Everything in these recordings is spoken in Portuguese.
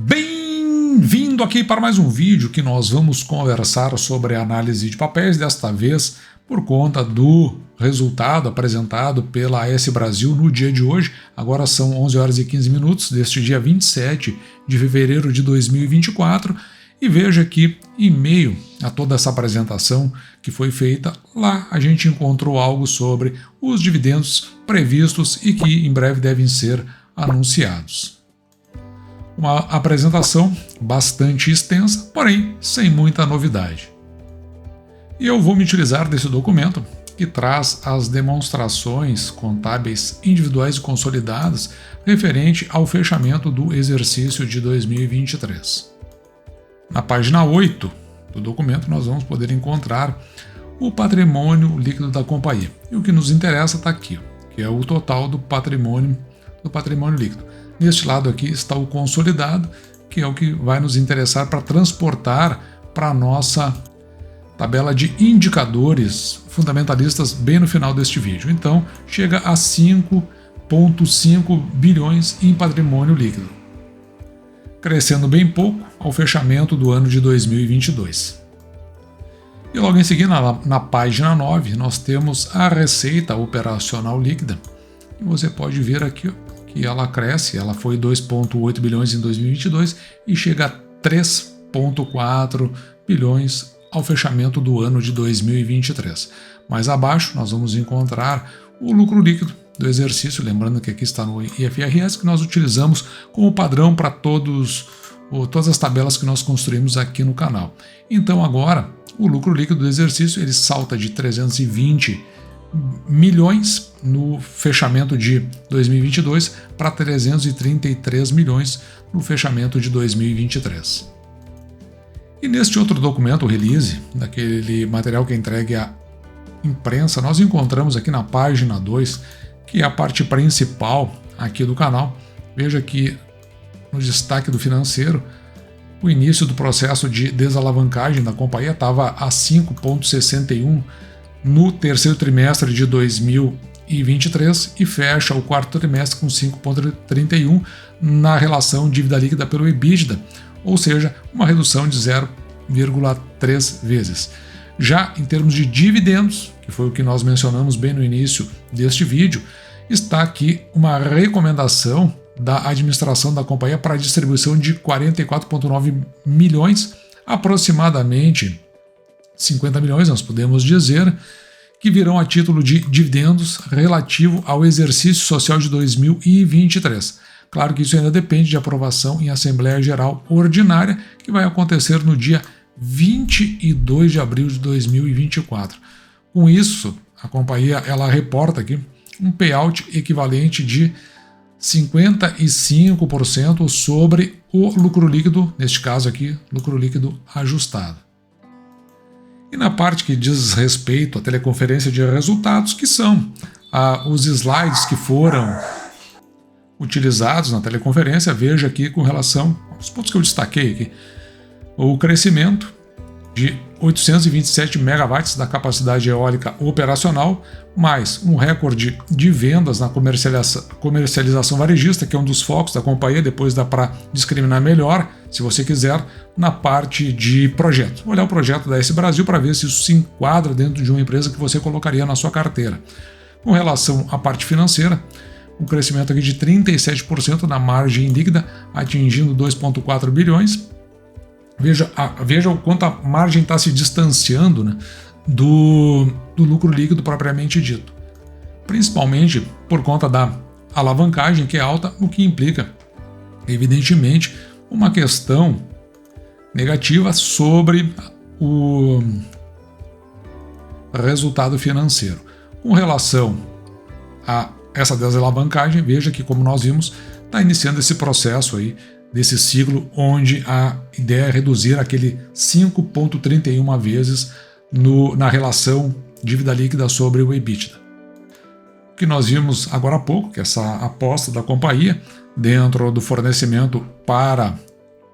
Bem-vindo aqui para mais um vídeo que nós vamos conversar sobre a análise de papéis, desta vez por conta do resultado apresentado pela AS Brasil no dia de hoje. Agora são 11 horas e 15 minutos deste dia 27 de fevereiro de 2024 e veja que em meio a toda essa apresentação que foi feita, lá a gente encontrou algo sobre os dividendos previstos e que em breve devem ser anunciados. Uma apresentação bastante extensa, porém sem muita novidade. E eu vou me utilizar desse documento que traz as demonstrações contábeis individuais e consolidadas referente ao fechamento do exercício de 2023. Na página 8 do documento nós vamos poder encontrar o patrimônio líquido da companhia. E o que nos interessa está aqui, que é o total do patrimônio líquido. Neste lado aqui está o consolidado, que é o que vai nos interessar para transportar para a nossa tabela de indicadores fundamentalistas bem no final deste vídeo. Então, chega a 5,5 bilhões em patrimônio líquido, crescendo bem pouco ao fechamento do ano de 2022. E logo em seguida, na página 9, nós temos a receita operacional líquida. E você pode ver aqui que ela cresce, ela foi 2,8 bilhões em 2022 e chega a 3,4 bilhões ao fechamento do ano de 2023. Mais abaixo nós vamos encontrar o lucro líquido do exercício, lembrando que aqui está no IFRS, que nós utilizamos como padrão para todas as tabelas que nós construímos aqui no canal. Então agora o lucro líquido do exercício ele salta de 320 milhões no fechamento de 2022 para 333 milhões no fechamento de 2023. E neste outro documento, o release, daquele material que é entregue à imprensa, nós encontramos aqui na página 2, que é a parte principal aqui do canal. Veja que no destaque do financeiro, o início do processo de desalavancagem da companhia estava a 5,61 no terceiro trimestre de 2023 e fecha o quarto trimestre com 5,31 na relação dívida líquida pelo EBITDA, ou seja, uma redução de 0,3 vezes. Já em termos de dividendos, que foi o que nós mencionamos bem no início deste vídeo, está aqui uma recomendação da administração da companhia para a distribuição de 44,9 milhões, aproximadamente 50 milhões, nós podemos dizer, que virão a título de dividendos relativo ao exercício social de 2023. Claro que isso ainda depende de aprovação em Assembleia Geral Ordinária, que vai acontecer no dia 22 de abril de 2024. Com isso, a companhia ela reporta aqui um payout equivalente de 55% sobre o lucro líquido, neste caso aqui, lucro líquido ajustado. E na parte que diz respeito à teleconferência de resultados, que são os slides que foram utilizados na teleconferência, veja aqui com relação aos pontos que eu destaquei aqui. O crescimento de 827 megawatts da capacidade eólica operacional, mais um recorde de vendas na comercialização varejista, que é um dos focos da companhia, depois dá para discriminar melhor, se você quiser, na parte de projeto. Olhar o projeto da AS Brasil para ver se isso se enquadra dentro de uma empresa que você colocaria na sua carteira. Com relação à parte financeira, um crescimento aqui de 37% na margem líquida, atingindo 2,4 bilhões. Veja o quanto a margem está se distanciando, né, do lucro líquido propriamente dito. Principalmente por conta da alavancagem, que é alta, o que implica, evidentemente, uma questão negativa sobre o resultado financeiro. Com relação a essa desalavancagem, veja que, como nós vimos, está iniciando esse processo aí, desse ciclo onde a ideia é reduzir aquele 5,31 vezes na relação dívida líquida sobre o EBITDA. O que nós vimos agora há pouco, que essa aposta da companhia dentro do fornecimento para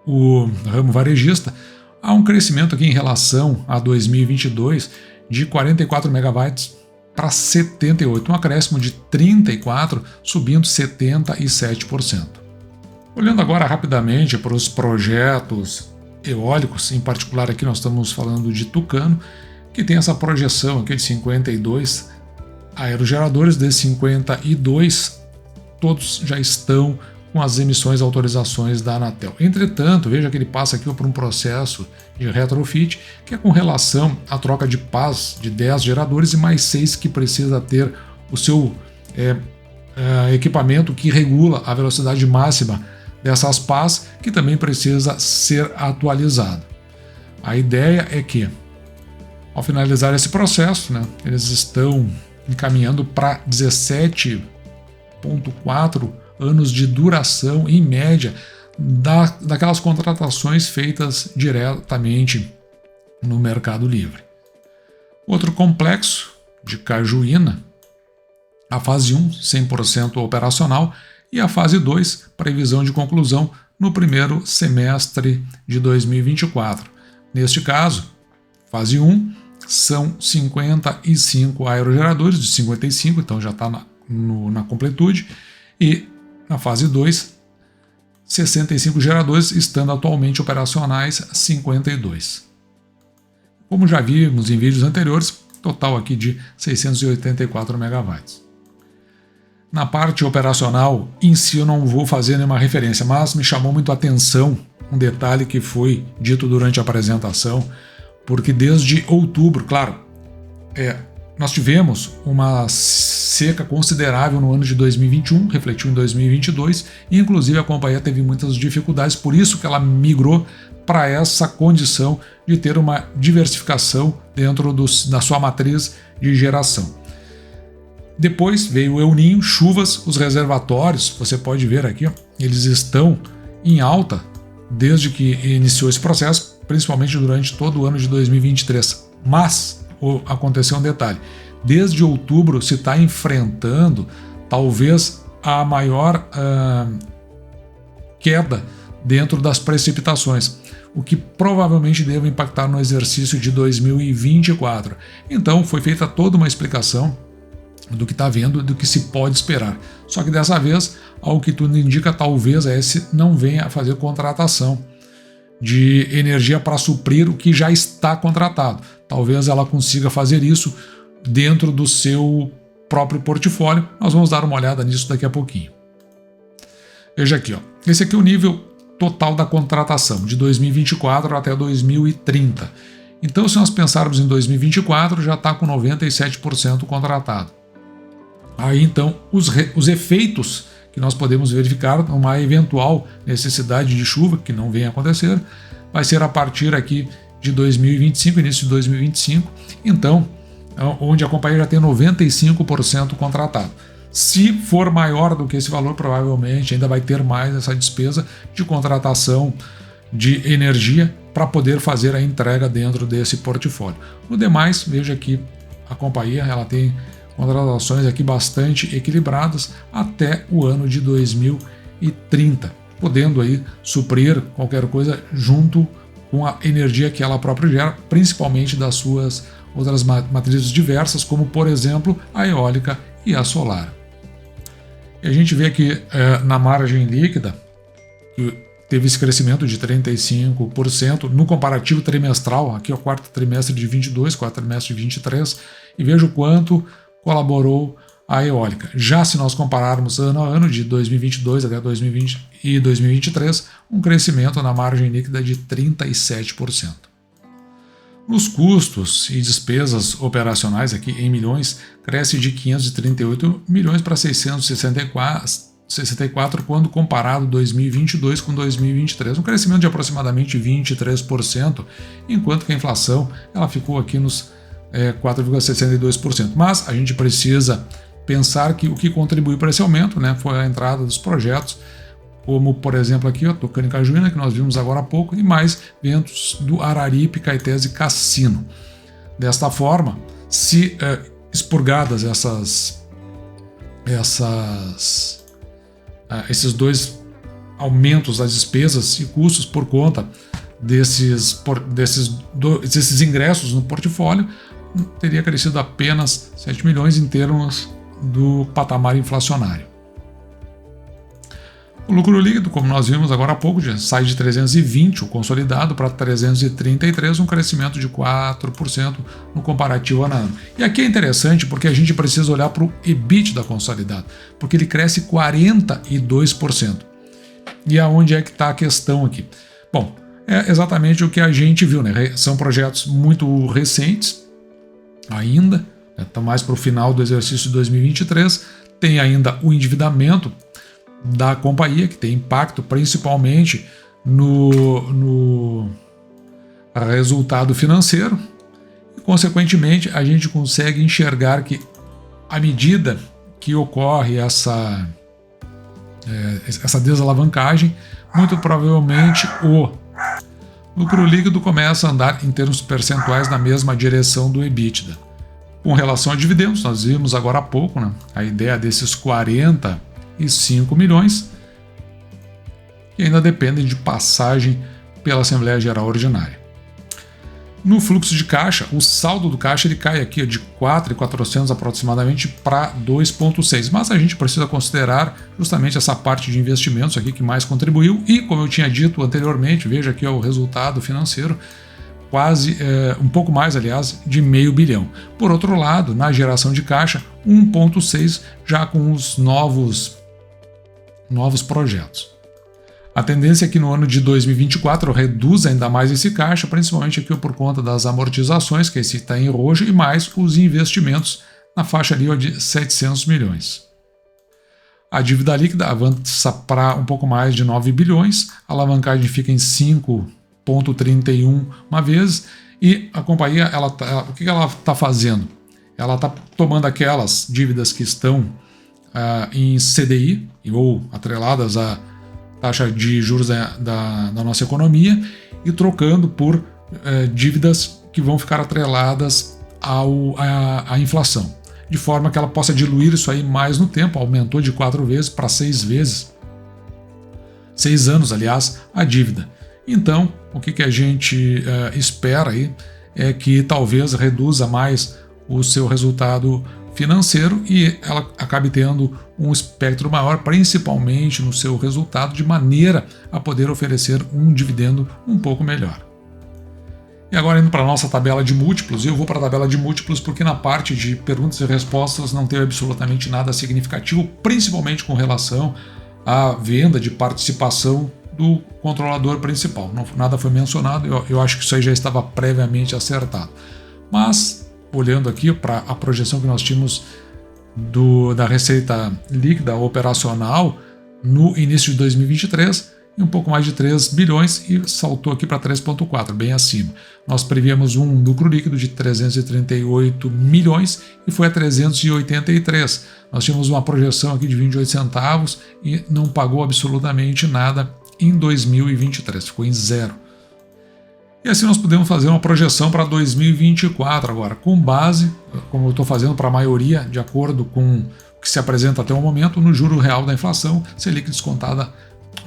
o ramo varejista, há um crescimento aqui em relação a 2022 de 44 megawatts para 78, um acréscimo de 34, subindo 77%. Olhando agora rapidamente para os projetos eólicos, em particular aqui nós estamos falando de Tucano, que tem essa projeção aqui de 52 aerogeradores, desses 52 todos já estão com as emissões e autorizações da Anatel. Entretanto, veja que ele passa aqui por um processo de retrofit, que é com relação à troca de pás de 10 geradores e mais 6 que precisa ter o seu equipamento que regula a velocidade máxima dessas pás, que também precisa ser atualizado. A ideia é que, ao finalizar esse processo, eles estão encaminhando para 17,4 anos de duração, em média, daquelas contratações feitas diretamente no Mercado Livre. Outro complexo de Cajuína, a fase 1, 100% operacional, e a fase 2, previsão de conclusão no primeiro semestre de 2024. Neste caso, fase 1 são 55 aerogeradores, de 55, então já está na completude, e na fase 2, 65 geradores, estando atualmente operacionais 52. Como já vimos em vídeos anteriores, total aqui de 684 MW. Na parte operacional em si eu não vou fazer nenhuma referência, mas me chamou muito a atenção um detalhe que foi dito durante a apresentação, porque desde outubro, claro, nós tivemos uma seca considerável no ano de 2021, refletiu em 2022, e inclusive a companhia teve muitas dificuldades, por isso que ela migrou para essa condição de ter uma diversificação dentro da sua matriz de geração. Depois veio o El Niño, chuvas, os reservatórios, você pode ver aqui, eles estão em alta desde que iniciou esse processo, principalmente durante todo o ano de 2023. Mas aconteceu um detalhe, desde outubro se está enfrentando talvez a maior queda dentro das precipitações, o que provavelmente deve impactar no exercício de 2024. Então foi feita toda uma explicação do que está vendo, do que se pode esperar. Só que dessa vez, ao que tudo indica, talvez a ES não venha a fazer contratação de energia para suprir o que já está contratado. Talvez ela consiga fazer isso dentro do seu próprio portfólio. Nós vamos dar uma olhada nisso daqui a pouquinho. Veja aqui, esse aqui é o nível total da contratação, de 2024 até 2030. Então, se nós pensarmos em 2024, já está com 97% contratado. Aí, então, os efeitos que nós podemos verificar numa eventual necessidade de chuva, que não vem a acontecer, vai ser a partir aqui de 2025, início de 2025, então, onde a companhia já tem 95% contratado. Se for maior do que esse valor, provavelmente ainda vai ter mais essa despesa de contratação de energia para poder fazer a entrega dentro desse portfólio. No demais, veja aqui a companhia, ela tem contratações aqui bastante equilibradas até o ano de 2030, podendo aí suprir qualquer coisa junto com a energia que ela própria gera, principalmente das suas outras matrizes diversas, como por exemplo a eólica e a solar. E a gente vê aqui na margem líquida que teve esse crescimento de 35% no comparativo trimestral, aqui é o quarto trimestre de 22, quarto trimestre de 23, e veja o quanto colaborou a eólica. Já se nós compararmos ano a ano, de 2022 até 2020 e 2023, um crescimento na margem líquida de 37%. Nos custos e despesas operacionais, aqui em milhões, cresce de 538 milhões para 664 quando comparado 2022 com 2023, um crescimento de aproximadamente 23%, enquanto que a inflação ela ficou aqui nos 4,62%. Mas a gente precisa pensar que o que contribuiu para esse aumento foi a entrada dos projetos, como por exemplo aqui, Tucano e Cajuína, que nós vimos agora há pouco, e mais ventos do Araripe, Caetés e Cassino. Desta forma, se expurgadas esses dois aumentos das despesas e custos por conta desses ingressos no portfólio, teria crescido apenas 7 milhões em termos do patamar inflacionário. O lucro líquido, como nós vimos agora há pouco, já sai de 320, o consolidado, para 333, um crescimento de 4% no comparativo ano a ano. E aqui é interessante porque a gente precisa olhar para o EBITDA consolidado, porque ele cresce 42%. E aonde é que está a questão aqui? Bom, é exatamente o que a gente viu, né? São projetos muito recentes ainda, está mais para o final do exercício de 2023, tem ainda o endividamento da companhia, que tem impacto principalmente no resultado financeiro, e consequentemente a gente consegue enxergar que à medida que ocorre essa desalavancagem, muito provavelmente o lucro líquido começa a andar em termos percentuais na mesma direção do EBITDA. Com relação a dividendos, nós vimos agora há pouco, né, a ideia desses 45 milhões, que ainda dependem de passagem pela Assembleia Geral Ordinária. No fluxo de caixa, o saldo do caixa ele cai aqui de 4.400 aproximadamente para 2.6, mas a gente precisa considerar justamente essa parte de investimentos aqui que mais contribuiu e, como eu tinha dito anteriormente, veja aqui o resultado financeiro, quase, um pouco mais, aliás, de $500 milhão. Por outro lado, na geração de caixa, 1.6 já com os novos projetos. A tendência é que no ano de 2024 reduz ainda mais esse caixa, principalmente aqui por conta das amortizações, que esse está em roxo, e mais os investimentos na faixa ali de 700 milhões. A dívida líquida avança para um pouco mais de 9 bilhões, a alavancagem fica em 5,31 uma vez, e a companhia, o que ela está fazendo? Ela está tomando aquelas dívidas que estão em CDI, ou atreladas à taxa de juros da nossa economia, e trocando por dívidas que vão ficar atreladas à inflação, de forma que ela possa diluir isso aí mais no tempo. Aumentou de 4 vezes para 6 vezes, 6 anos, aliás, a dívida. Então, o que a gente espera aí é que talvez reduza mais o seu resultado financeiro e ela acabe tendo um espectro maior, principalmente no seu resultado, de maneira a poder oferecer um dividendo um pouco melhor. E agora indo para a nossa tabela de múltiplos, eu vou para a tabela de múltiplos porque na parte de perguntas e respostas não teve absolutamente nada significativo, principalmente com relação à venda de participação do controlador principal. Nada foi mencionado, eu acho que isso aí já estava previamente acertado. Mas olhando aqui para a projeção que nós tínhamos da receita líquida operacional no início de 2023, em um pouco mais de 3 bilhões e saltou aqui para 3,4, bem acima. Nós prevíamos um lucro líquido de 338 milhões e foi a 383. Nós tínhamos uma projeção aqui de 28 centavos e não pagou absolutamente nada em 2023, ficou em zero. E assim nós podemos fazer uma projeção para 2024 agora, com base, como eu estou fazendo para a maioria, de acordo com o que se apresenta até o momento, no juro real da inflação, Selic descontada,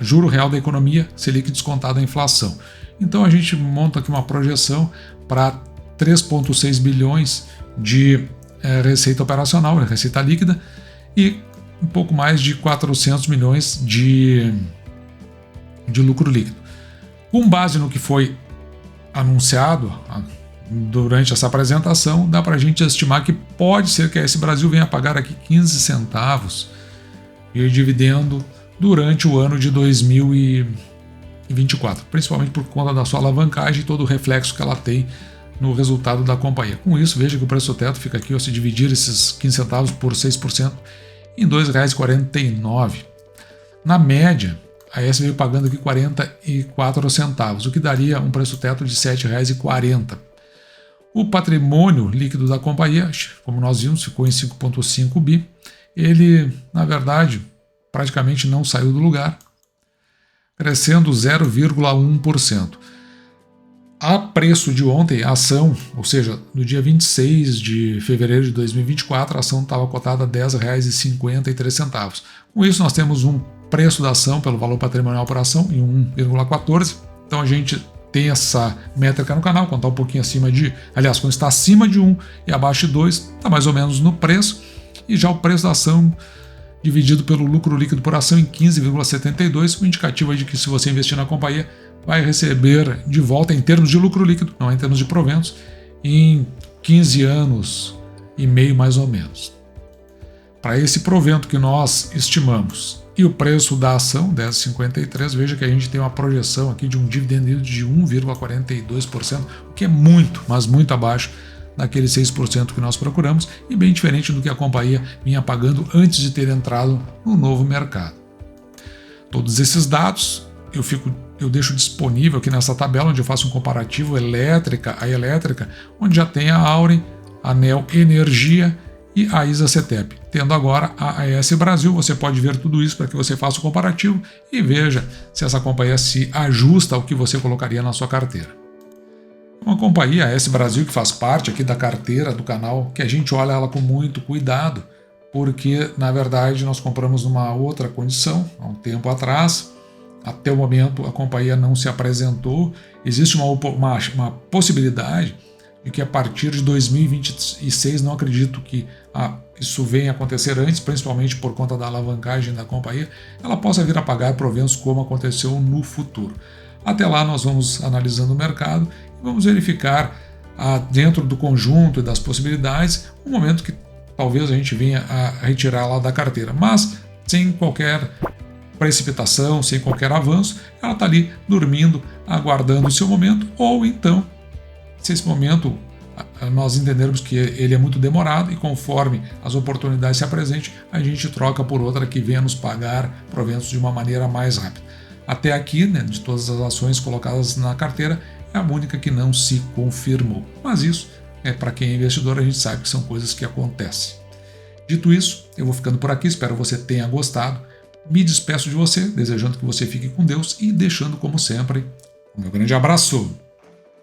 juro real da economia, Selic descontada a inflação. Então a gente monta aqui uma projeção para 3,6 bilhões de receita operacional, receita líquida, e um pouco mais de 400 milhões de lucro líquido. Com base no que foi anunciado durante essa apresentação, dá para a gente estimar que pode ser que a S Brasil venha a pagar aqui 15 centavos de dividendo durante o ano de 2024, principalmente por conta da sua alavancagem e todo o reflexo que ela tem no resultado da companhia. Com isso, veja que o preço teto fica aqui, se dividir esses 15 centavos por 6%, em R$ 2,49. Na média, a S veio pagando aqui 44 centavos, o que daria um preço teto de R$ 7,40. O patrimônio líquido da companhia, como nós vimos, ficou em 5,5 bi. Ele, na verdade, praticamente não saiu do lugar, crescendo 0,1%. A preço de ontem, a ação, ou seja, no dia 26 de fevereiro de 2024, a ação estava cotada a R$ 10,53. Com isso, nós temos um preço da ação pelo valor patrimonial por ação em 1,14. Então a gente tem essa métrica no canal, quando está um pouquinho acima de, aliás, quando está acima de 1 e abaixo de 2, está mais ou menos no preço. E já o preço da ação dividido pelo lucro líquido por ação em 15,72, o indicativo é de que se você investir na companhia, vai receber de volta em termos de lucro líquido, não em termos de proventos, em 15 anos e meio mais ou menos. Para esse provento que nós estimamos e o preço da ação, 10,53, veja que a gente tem uma projeção aqui de um dividend yield de 1,42%, o que é muito, mas muito abaixo daqueles 6% que nós procuramos e bem diferente do que a companhia vinha pagando antes de ter entrado no novo mercado. Todos esses dados eu deixo disponível aqui nessa tabela, onde eu faço um comparativo elétrica a elétrica, onde já tem a Auren, a Neo Energia e a ISA-CETEP. Tendo agora a AES Brasil, você pode ver tudo isso para que você faça o comparativo e veja se essa companhia se ajusta ao que você colocaria na sua carteira. Uma companhia, a AES Brasil, que faz parte aqui da carteira do canal, que a gente olha ela com muito cuidado, porque na verdade nós compramos numa outra condição, há um tempo atrás. Até o momento a companhia não se apresentou. Existe uma possibilidade de que a partir de 2026, não acredito que isso venha acontecer antes, principalmente por conta da alavancagem da companhia, ela possa vir a pagar proventos como aconteceu no futuro. Até lá nós vamos analisando o mercado e vamos verificar dentro do conjunto e das possibilidades o momento que talvez a gente venha a retirá-la da carteira, mas sem qualquer precipitação, sem qualquer avanço, ela está ali dormindo, aguardando o seu momento, ou então, se esse momento nós entendermos que ele é muito demorado e conforme as oportunidades se apresentem, a gente troca por outra que venha nos pagar proventos de uma maneira mais rápida. Até aqui, né, de todas as ações colocadas na carteira, é a única que não se confirmou. Mas isso, para quem é investidor, a gente sabe que são coisas que acontecem. Dito isso, eu vou ficando por aqui, espero que você tenha gostado. Me despeço de você, desejando que você fique com Deus e deixando, como sempre, o meu grande abraço.